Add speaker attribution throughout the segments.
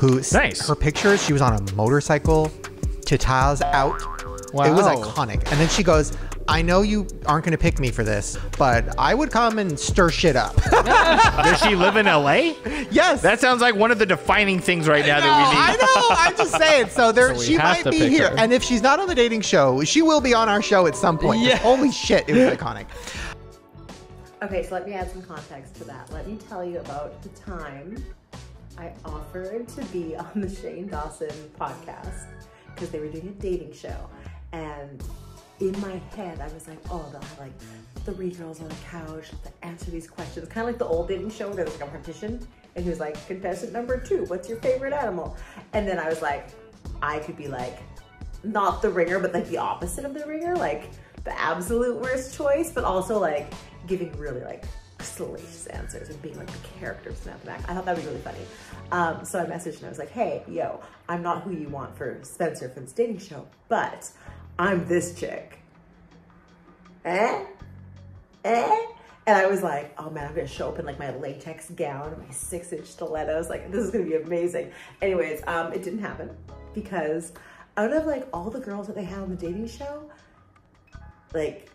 Speaker 1: who
Speaker 2: Nice.
Speaker 1: her pictures, she was on a motorcycle, titties out.
Speaker 2: Wow.
Speaker 1: It was iconic. And then she goes, I know you aren't going to pick me for this, but I would come and stir shit up.
Speaker 2: Does she live in LA?
Speaker 1: Yes.
Speaker 2: That sounds like one of the defining things right now that we need.
Speaker 1: I know. I'm just saying. So there,
Speaker 3: we
Speaker 1: she
Speaker 3: have
Speaker 1: might
Speaker 3: to
Speaker 1: be
Speaker 3: pick
Speaker 1: here.
Speaker 3: her.
Speaker 1: And if she's not on the dating show, she will be on our show at some point.
Speaker 3: Yeah.
Speaker 1: Holy shit. It was iconic.
Speaker 4: Okay, so let me add some context to that. Let me tell you about the time I offered to be on the Shane Dawson podcast because they were doing a dating show. And in my head, I was like, oh, they'll have like 3 girls on the couch to answer these questions. Kind of like the old dating show where there was like a competition. And he was like, contestant number 2, what's your favorite animal? And then I was like, I could be like, not the ringer, but like the opposite of the ringer, like the absolute worst choice, but also like giving really like salacious answers and being like the character snap back. I thought that would be really funny. So I messaged and I was like, hey, yo, I'm not who you want for Spencer for this dating show, but I'm this chick. And I was like, oh man, I'm gonna show up in like my latex gown, my 6-inch stilettos. Like, this is gonna be amazing. Anyways, it didn't happen because out of like all the girls that they had on the dating show, like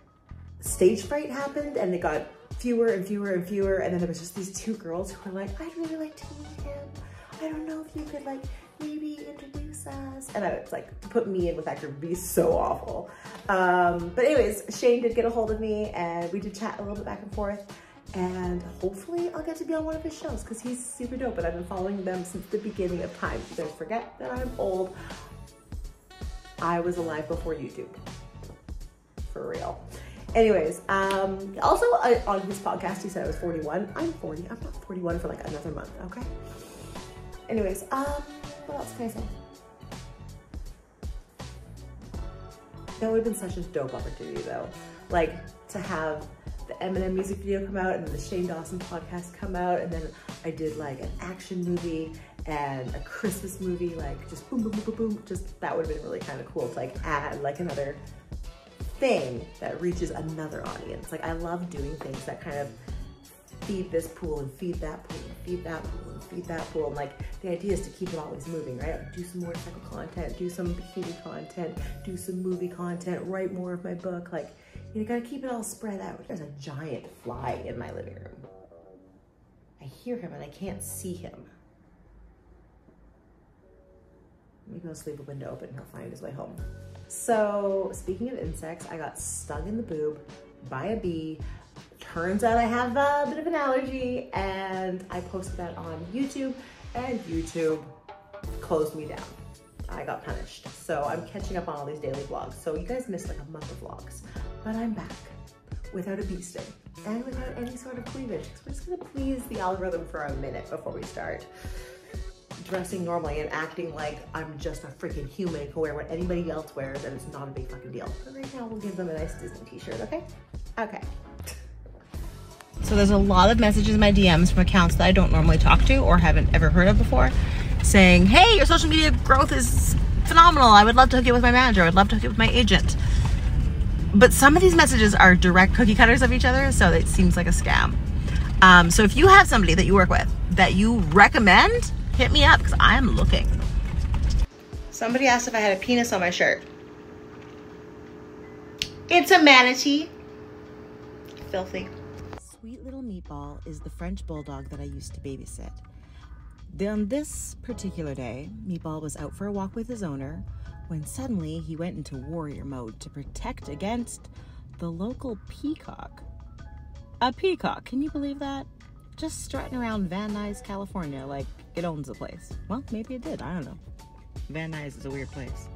Speaker 4: stage fright happened and it got fewer and fewer and fewer. And then there was just these 2 girls who were like, I'd really like to meet him. I don't know if you could like maybe introduce us. And I was like, to put me in with that group would be so awful. But anyways, Shane did get a hold of me and we did chat a little bit back and forth. And hopefully I'll get to be on one of his shows because he's super dope. And I've been following them since the beginning of time. You guys forget that I'm old. I was alive before YouTube. For real. Anyways, also on his podcast, he said I was 41. I'm 40. I'm not 41 for like another month, okay? Anyways, what else can I say? That would have been such a dope opportunity though. Like to have the Eminem music video come out and then the Shane Dawson podcast come out and then I did like an action movie and a Christmas movie, like just boom, boom, boom, boom, boom. Just that would have been really kind of cool to like add like another thing that reaches another audience. Like I love doing things that kind of feed this pool and feed that pool and feed that pool and feed that pool. And like the idea is to keep it always moving, right? Like, do some motorcycle content, do some bikini content, do some movie content, write more of my book. Like, you gotta keep it all spread out. There's a giant fly in my living room. I hear him and I can't see him. Maybe I'll leave the window open and he'll find his way home. So speaking of insects, I got stung in the boob by a bee. Turns out I have a bit of an allergy and I posted that on YouTube and YouTube closed me down. I got punished. So I'm catching up on all these daily vlogs. So you guys missed like a month of vlogs, but I'm back without a bee sting and without any sort of cleavage. So we're just gonna please the algorithm for a minute before we start dressing normally and acting like I'm just a freaking human who can wear what anybody else wears and it's not a big fucking deal. But right now we'll give them a nice Disney t-shirt, okay? Okay. So there's a lot of messages in my DMs from accounts that I don't normally talk to or haven't ever heard of before saying, hey, your social media growth is phenomenal. I would love to hook you with my manager. I would love to hook you with my agent. But some of these messages are direct cookie cutters of each other, so it seems like a scam. So if you have somebody that you work with that you recommend, hit me up because I'm looking. Somebody asked if I had a penis on my shirt. It's a manatee. Filthy. Sweet little Meatball is the French bulldog that I used to babysit. On this particular day, Meatball was out for a walk with his owner when suddenly he went into warrior mode to protect against the local peacock. A peacock, can you believe that? Just strutting around Van Nuys, California like it owns the place. Well, maybe it did, I don't know. Van Nuys is a weird place.